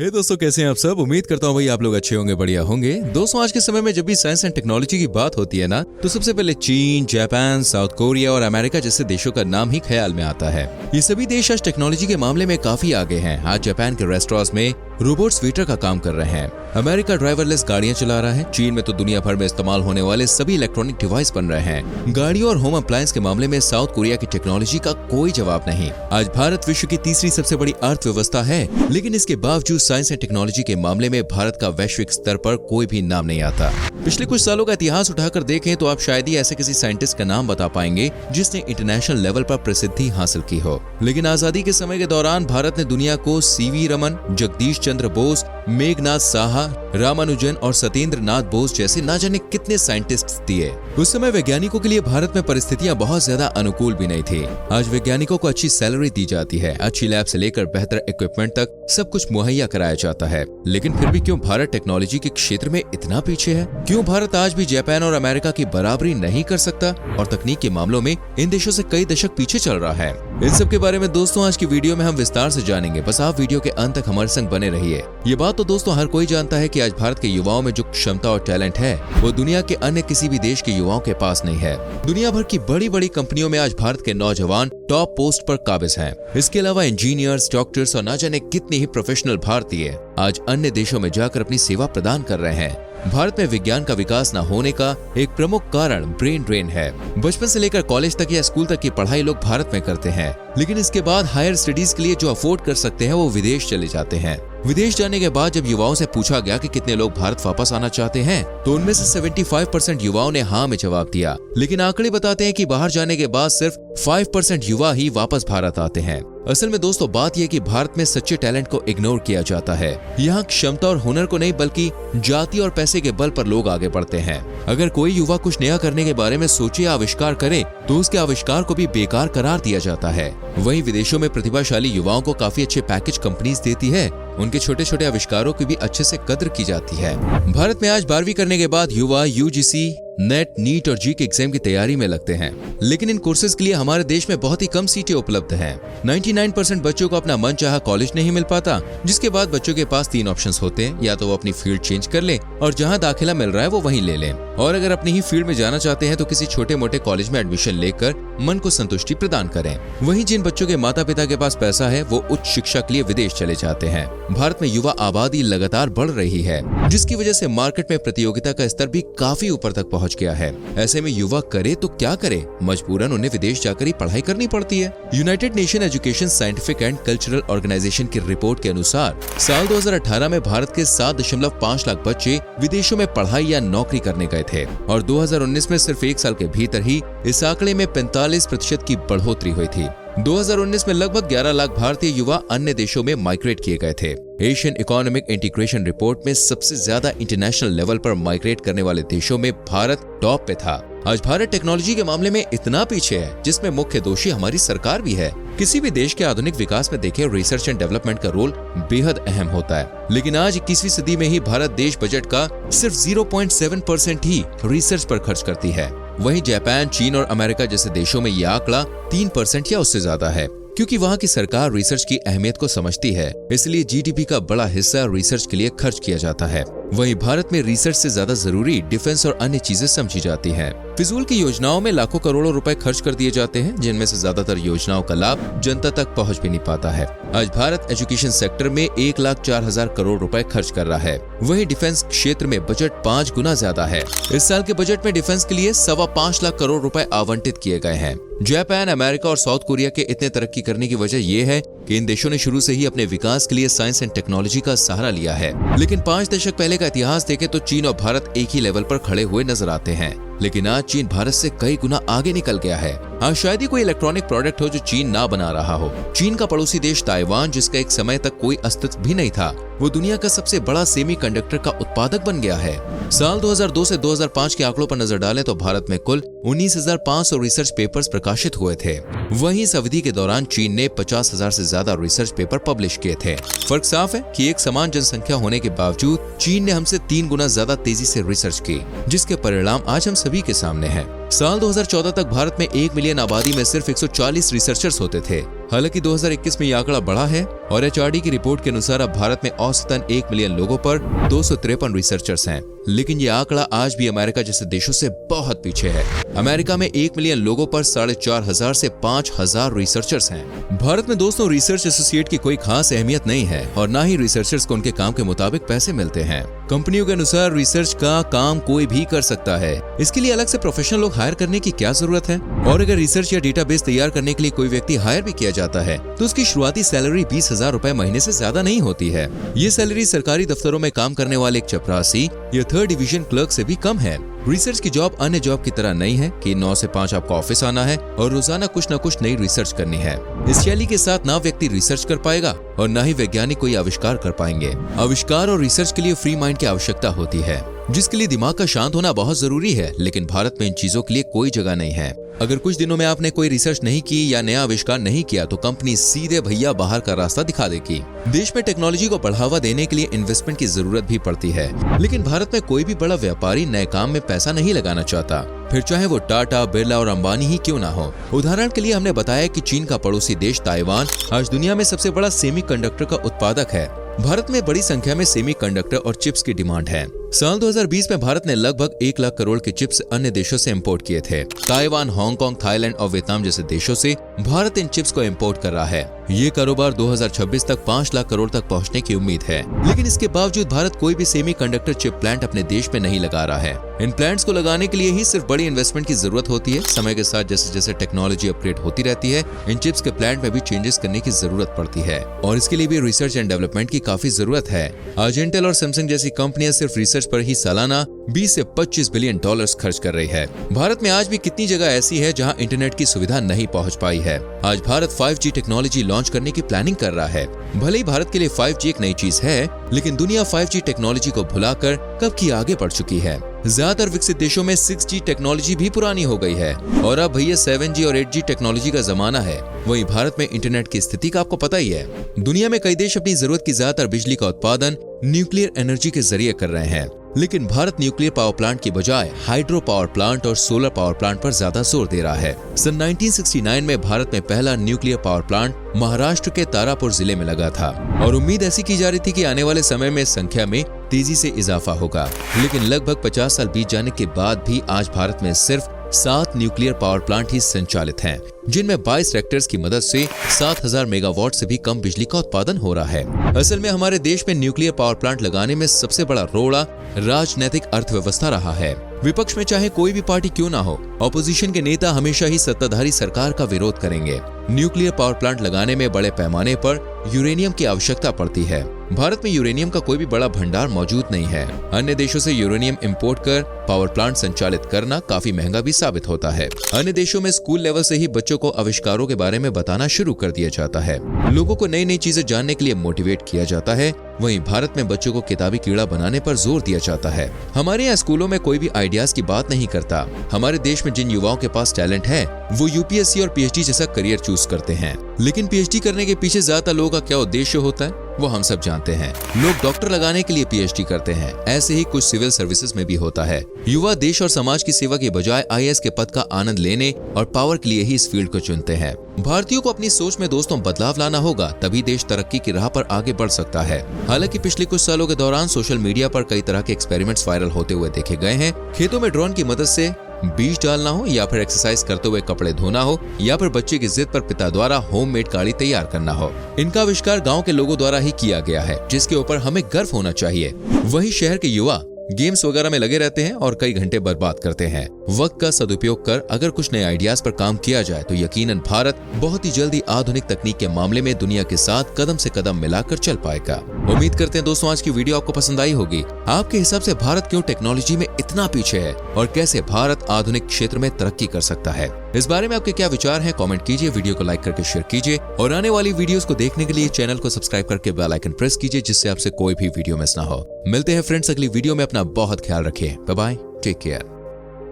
हे दोस्तों, कैसे हैं आप सब। उम्मीद करता हूँ भाई आप लोग अच्छे होंगे, बढ़िया होंगे। दोस्तों, आज के समय में जब भी साइंस एंड टेक्नोलॉजी की बात होती है ना, तो सबसे पहले चीन, जापान, साउथ कोरिया और अमेरिका जैसे देशों का नाम ही ख्याल में आता है। ये सभी देश आज टेक्नोलॉजी के मामले में काफी आगे हैं। आज जापान के रेस्टोरेंट्स में रोबोट्स वेटर का काम कर रहे हैं। अमेरिका ड्राइवरलेस गाड़ियां चला रहा है। चीन में तो दुनिया भर में इस्तेमाल होने वाले सभी इलेक्ट्रॉनिक डिवाइस बन रहे हैं। गाड़ियों और होम अप्लायंस के मामले में साउथ कोरिया की टेक्नोलॉजी का कोई जवाब नहीं। आज भारत विश्व की तीसरी सबसे बड़ी अर्थव्यवस्था है, लेकिन इसके बावजूद साइंस एंड टेक्नोलॉजी के मामले में भारत का वैश्विक स्तर पर कोई भी नाम नहीं आता। पिछले कुछ सालों का इतिहास उठाकर देखें तो आप शायद ही ऐसे किसी साइंटिस्ट का नाम बता पाएंगे जिसने इंटरनेशनल लेवल पर प्रसिद्धि हासिल की हो। लेकिन आजादी के समय के दौरान भारत ने दुनिया को सीवी रमन, जगदीश चंद्र बोस, मेघनाथ साहा, रामानुजन और सत्येंद्र नाथ बोस जैसे ना जाने कितने साइंटिस्ट्स दिए। उस समय वैज्ञानिकों के लिए भारत में परिस्थितियां बहुत ज्यादा अनुकूल भी नहीं थी। आज वैज्ञानिकों को अच्छी सैलरी दी जाती है, अच्छी लैब से लेकर बेहतर इक्विपमेंट तक सब कुछ मुहैया कराया जाता है। लेकिन फिर भी क्यों भारत टेक्नोलॉजी के क्षेत्र में इतना पीछे है? क्यों भारत आज भी जापान और अमेरिका की बराबरी नहीं कर सकता और तकनीक के मामलों में इन देशों से कई दशक पीछे चल रहा है? इन सब के बारे में दोस्तों आज की वीडियो में हम विस्तार से जानेंगे। बस आप वीडियो के अंत तक हमारे संग बने रहिए। ये बात तो दोस्तों हर कोई जानता है कि आज भारत के युवाओं में जो क्षमता और टैलेंट है वो दुनिया के अन्य किसी भी देश के युवाओं के पास नहीं है। दुनिया भर की बड़ी बड़ी कंपनियों में आज भारत के नौजवान टॉप पोस्ट पर काबिज हैं। इसके अलावा इंजीनियर्स, डॉक्टर्स और न जाने कितने ही प्रोफेशनल भारतीय आज अन्य देशों में जाकर अपनी सेवा प्रदान कर रहे हैं। भारत में विज्ञान का विकास न होने का एक प्रमुख कारण ब्रेन ड्रेन है। बचपन से लेकर कॉलेज तक या स्कूल तक की पढ़ाई लोग भारत में करते हैं, लेकिन इसके बाद हायर स्टडीज के लिए जो अफोर्ड कर सकते हैं वो विदेश चले जाते हैं। विदेश जाने के बाद जब युवाओं से पूछा गया कि कितने लोग भारत वापस आना चाहते हैं, तो उनमें से 75% युवाओं ने हाँ में जवाब दिया। लेकिन आंकड़े बताते हैं कि बाहर जाने के बाद सिर्फ 5% युवा ही वापस भारत आते हैं। असल में दोस्तों बात यह कि भारत में सच्चे टैलेंट को इग्नोर किया जाता है। यहाँ क्षमता और हुनर को नहीं बल्कि जाति और पैसे के बल पर लोग आगे बढ़ते हैं। अगर कोई युवा कुछ नया करने के बारे में सोचे या आविष्कार करे तो उसके आविष्कार को भी बेकार करार दिया जाता है। वहीं विदेशों में प्रतिभाशाली युवाओं को काफी अच्छे पैकेज कंपनीज देती है। उनके छोटे छोटे आविष्कारों की भी अच्छे से कद्र की जाती है। भारत में आज 12वीं करने के बाद युवा यूजीसी, नेट, नीट और जी के एग्जाम की तैयारी में लगते हैं, लेकिन इन कोर्सेज के लिए हमारे देश में बहुत ही कम सीटें उपलब्ध हैं। 99% बच्चों को अपना मनचाहा कॉलेज नहीं मिल पाता, जिसके बाद बच्चों के पास 3 ऑप्शंस होते हैं। या तो वो अपनी फील्ड चेंज कर ले और जहां दाखिला मिल रहा है वो वहीं ले लें, और अगर अपनी ही फील्ड में जाना चाहते हैं तो किसी छोटे मोटे कॉलेज में एडमिशन लेकर मन को संतुष्टि प्रदान करें। वहीं जिन बच्चों के माता पिता के पास पैसा है वो उच्च शिक्षा के लिए विदेश चले जाते हैं। भारत में युवा आबादी लगातार बढ़ रही है, जिसकी वजह से मार्केट में प्रतियोगिता का स्तर भी काफी ऊपर तक पहुंच गया है। ऐसे में युवा करे तो क्या करे, मजबूरन उन्हें विदेश जाकर ही पढ़ाई करनी पड़ती है। United Nation education, scientific and cultural organisation की रिपोर्ट के अनुसार साल 2018 में भारत के 7.5 लाख बच्चे विदेशों में पढ़ाई या नौकरी करने गए थे, और 2019 में सिर्फ 1 साल के भीतर ही इस आंकड़े में 45% की बढ़ोतरी हुई थी। 2019 में लगभग 11 लाख भारतीय युवा अन्य देशों में माइग्रेट किए गए थे। एशियन इकोनॉमिक इंटीग्रेशन रिपोर्ट में सबसे ज्यादा इंटरनेशनल लेवल पर माइग्रेट करने वाले देशों में भारत टॉप पे था। आज भारत टेक्नोलॉजी के मामले में इतना पीछे है, जिसमें मुख्य दोषी हमारी सरकार भी है। किसी भी देश के आधुनिक विकास में देखें, रिसर्च एंड डेवलपमेंट का रोल बेहद अहम होता है, लेकिन आज 21वीं सदी में ही भारत देश बजट का सिर्फ 0.7% ही रिसर्च पर खर्च करती है। वहीं जापान, चीन और अमेरिका जैसे देशों में यह आंकड़ा 3% या उससे ज्यादा है, क्योंकि वहाँ की सरकार रिसर्च की अहमियत को समझती है। इसलिए जीडीपी का बड़ा हिस्सा रिसर्च के लिए खर्च किया जाता है। वहीं भारत में रिसर्च से ज्यादा जरूरी डिफेंस और अन्य चीजें समझी जाती हैं। फिजूल की योजनाओं में लाखों करोड़ों रुपए खर्च कर दिए जाते हैं, जिनमें से ज्यादातर योजनाओं का लाभ जनता तक पहुंच भी नहीं पाता है। आज भारत एजुकेशन सेक्टर में 1,04,000 करोड़ रुपए खर्च कर रहा है। वहीं डिफेंस क्षेत्र में बजट 5 गुना ज्यादा है। इस साल के बजट में डिफेंस के लिए 5.25 लाख करोड़ रुपए आवंटित किए गए हैं। जापान, अमेरिका और साउथ कोरिया के इतने तरक्की करने की वजह यह है कि इन देशों ने शुरू से ही अपने विकास के लिए साइंस एंड टेक्नोलॉजी का सहारा लिया है। लेकिन 5 दशक पहले का इतिहास देखें तो चीन और भारत एक ही लेवल पर खड़े हुए नजर आते हैं, लेकिन आज चीन भारत से कई गुना आगे निकल गया है। आज शायद ही कोई इलेक्ट्रॉनिक प्रोडक्ट हो जो चीन ना बना रहा हो। चीन का पड़ोसी देश ताइवान, जिसका एक समय तक कोई अस्तित्व भी नहीं था, वो दुनिया का सबसे बड़ा सेमीकंडक्टर का उत्पादक बन गया है। साल 2002 से 2005 के आंकड़ों पर नजर डालें तो भारत में कुल 19,500 रिसर्च पेपर्स प्रकाशित हुए थे। वहीं इस अवधि के दौरान चीन ने 50,000 से ज्यादा रिसर्च पेपर पब्लिश किए थे। फर्क साफ है कि एक समान जनसंख्या होने के बावजूद चीन ने हमसे 3 गुना ज्यादा तेजी से रिसर्च की, जिसके परिणाम आज हम सभी के सामने है। साल 2014 तक भारत में 1 मिलियन आबादी में सिर्फ 140 रिसर्चर्स होते थे। हालांकि 2021 में ये आंकड़ा बढ़ा है और HRD की रिपोर्ट के अनुसार अब भारत में औसतन 1 मिलियन लोगों पर 253 रिसर्चर्स हैं। लेकिन ये आंकड़ा आज भी अमेरिका जैसे देशों से बहुत पीछे है। अमेरिका में 1 मिलियन लोगों पर 4,500 से 5,000 रिसर्चर्स हैं। भारत में दोस्तों रिसर्च एसोसिएट की कोई खास अहमियत नहीं है और ना ही रिसर्चर्स को उनके काम के मुताबिक पैसे मिलते हैं। कंपनियों के अनुसार रिसर्च का काम कोई भी कर सकता है, इसके लिए अलग से प्रोफेशनल लोग हायर करने की क्या जरूरत है। और अगर रिसर्च या डेटाबेस तैयार करने के लिए कोई व्यक्ति हायर भी किया जाता है तो उसकी शुरुआती सैलरी 20,000 रुपए महीने से ज्यादा नहीं होती है। ये सैलरी सरकारी दफ्तरों में काम करने वाले एक चपरासी या 3rd डिवीजन क्लर्क से भी कम है। रिसर्च की जॉब अन्य जॉब की तरह नहीं है कि 9 से 5 आपको ऑफिस आना है और रोजाना कुछ न कुछ नई रिसर्च करनी है। इस शैली के साथ ना व्यक्ति रिसर्च कर पाएगा और ना ही वैज्ञानिक कोई आविष्कार कर पाएंगे। आविष्कार और रिसर्च के लिए फ्री माइंड की आवश्यकता होती है, जिसके लिए दिमाग का शांत होना बहुत जरूरी है। लेकिन भारत में इन चीजों के लिए कोई जगह नहीं है। अगर कुछ दिनों में आपने कोई रिसर्च नहीं की या नया आविष्कार नहीं किया तो कंपनी सीधे भैया बाहर का रास्ता दिखा देगी। देश में टेक्नोलॉजी को बढ़ावा देने के लिए इन्वेस्टमेंट की जरूरत भी पड़ती है, लेकिन भारत में कोई भी बड़ा व्यापारी नए काम में पैसा नहीं लगाना चाहता, फिर चाहे वो टाटा, बिरला और अंबानी ही क्यों ना हो। उदाहरण के लिए हमने बताया कि चीन का पड़ोसी देश ताइवान आज दुनिया में सबसे बड़ा सेमीकंडक्टर का उत्पादक है। भारत में बड़ी संख्या में सेमीकंडक्टर और चिप्स की डिमांड है। साल 2020 में भारत ने लगभग 1 लाख करोड़ के चिप्स अन्य देशों से इंपोर्ट किए थे। ताइवान, हांगकांग, थाईलैंड और वियतनाम जैसे देशों से भारत इन चिप्स को इंपोर्ट कर रहा है। ये कारोबार 2026 तक 5 लाख करोड़ तक पहुंचने की उम्मीद है। लेकिन इसके बावजूद भारत कोई भी सेमीकंडक्टर चिप प्लांट अपने देश में नहीं लगा रहा है। इन प्लांट्स को लगाने के लिए ही सिर्फ बड़ी इन्वेस्टमेंट की जरूरत होती है। समय के साथ जैसे जैसे टेक्नोलॉजी अपग्रेड होती रहती है, इन चिप्स के प्लांट में भी चेंजेस करने की जरूरत पड़ती है और इसके लिए भी रिसर्च एंड डेवलपमेंट की काफी जरूरत है। आज इंटेल और सैमसंग जैसी कंपनियां सिर्फ रिसर्च पर ही सालाना 20 से 25 बिलियन डॉलर्स खर्च कर रही है। भारत में आज भी कितनी जगह ऐसी है जहां इंटरनेट की सुविधा नहीं पहुंच पाई है। आज भारत 5G टेक्नोलॉजी लॉन्च करने की प्लानिंग कर रहा है। भले ही भारत के लिए 5G एक नई चीज है, लेकिन दुनिया 5G टेक्नोलॉजी को भुलाकर कब की आगे बढ़ चुकी है। ज्यादातर विकसित देशों में 6G टेक्नोलॉजी भी पुरानी हो गई है और अब भैया 7G और 8G टेक्नोलॉजी का जमाना है। वहीं भारत में इंटरनेट की स्थिति का आपको पता ही है। दुनिया में कई देश अपनी जरूरत की ज्यादातर बिजली का उत्पादन न्यूक्लियर एनर्जी के जरिए कर रहे हैं, लेकिन भारत न्यूक्लियर पावर प्लांट की बजाय हाइड्रो पावर प्लांट और सोलर पावर प्लांट पर ज्यादा जोर दे रहा है। सन 1969 में भारत में पहला न्यूक्लियर पावर प्लांट महाराष्ट्र के तारापुर जिले में लगा था और उम्मीद ऐसी की जा रही थी कि आने वाले समय में संख्या में तेजी से इजाफा होगा। लेकिन लगभग 50 साल बीत जाने के बाद भी आज भारत में सिर्फ 7 न्यूक्लियर पावर प्लांट ही संचालित हैं, जिनमें 22 रिएक्टर्स की मदद से 7000 मेगावाट से भी कम बिजली का उत्पादन हो रहा है। असल में हमारे देश में न्यूक्लियर पावर प्लांट लगाने में सबसे बड़ा रोड़ा राजनीतिक अर्थव्यवस्था रहा है। विपक्ष में चाहे कोई भी पार्टी क्यों ना हो, ऑपोजिशन के नेता हमेशा ही सत्ताधारी सरकार का विरोध करेंगे। न्यूक्लियर पावर प्लांट लगाने में बड़े पैमाने पर यूरेनियम की आवश्यकता पड़ती है। भारत में यूरेनियम का कोई भी बड़ा भंडार मौजूद नहीं है। अन्य देशों से यूरेनियम इंपोर्ट कर पावर प्लांट संचालित करना काफी महंगा भी साबित होता है। अन्य देशों में स्कूल लेवल से ही बच्चों को आविष्कारों के बारे में बताना शुरू कर दिया जाता है। लोगों को नई नई चीजें जानने के लिए मोटिवेट किया जाता है। वहीं भारत में बच्चों को किताबी कीड़ा बनाने पर जोर दिया जाता है। हमारे यहाँ स्कूलों में कोई भी आइडियाज की बात नहीं करता। हमारे देश में जिन युवाओं के पास टैलेंट है वो यूपीएससी और पीएचडी जैसा करियर चूज करते हैं, लेकिन पीएचडी करने के पीछे ज्यादा लोगों का क्या उद्देश्य होता है वो हम सब जानते हैं। लोग डॉक्टर लगाने के लिए पीएचडी करते हैं, ऐसे ही कुछ सिविल सर्विसेज में भी होता है। युवा देश और समाज की सेवा के बजाय आईएएस के पद का आनंद लेने और पावर के लिए ही इस फील्ड को चुनते हैं। भारतीयों को अपनी सोच में दोस्तों बदलाव लाना होगा, तभी देश तरक्की की राह पर आगे बढ़ सकता है। हालांकि पिछले कुछ सालों के दौरान सोशल मीडिया पर कई तरह के एक्सपेरिमेंट्स वायरल होते हुए देखे गए हैं। खेतों में ड्रोन की मदद से बीज डालना हो या फिर एक्सरसाइज करते हुए कपड़े धोना हो या फिर बच्चे की जिद पर पिता द्वारा होममेड गाड़ी तैयार करना हो, इनका आविष्कार गांव के लोगों द्वारा ही किया गया है, जिसके ऊपर हमें गर्व होना चाहिए। वहीं शहर के युवा गेम्स वगैरह में लगे रहते हैं और कई घंटे बर्बाद करते हैं। वक्त का सदुपयोग कर अगर कुछ नए आइडियाज पर काम किया जाए तो यकीनन भारत बहुत ही जल्दी आधुनिक तकनीक के मामले में दुनिया के साथ कदम से कदम मिलाकर चल पाएगा। उम्मीद करते हैं दोस्तों आज की वीडियो आपको पसंद आई होगी। आपके हिसाब से भारत क्यों टेक्नोलॉजी में इतना पीछे है और कैसे भारत आधुनिक क्षेत्र में तरक्की कर सकता है, इस बारे में आपके क्या विचार हैं कमेंट कीजिए, वीडियो को लाइक करके शेयर कीजिए और आने वाली वीडियोस को देखने के लिए चैनल को सब्सक्राइब करके बेल आइकन प्रेस कीजिए, जिससे आपसे कोई भी वीडियो मिस ना हो। मिलते हैं फ्रेंड्स अगली वीडियो में। अपना बहुत ख्याल रखिए। Bye bye, take care.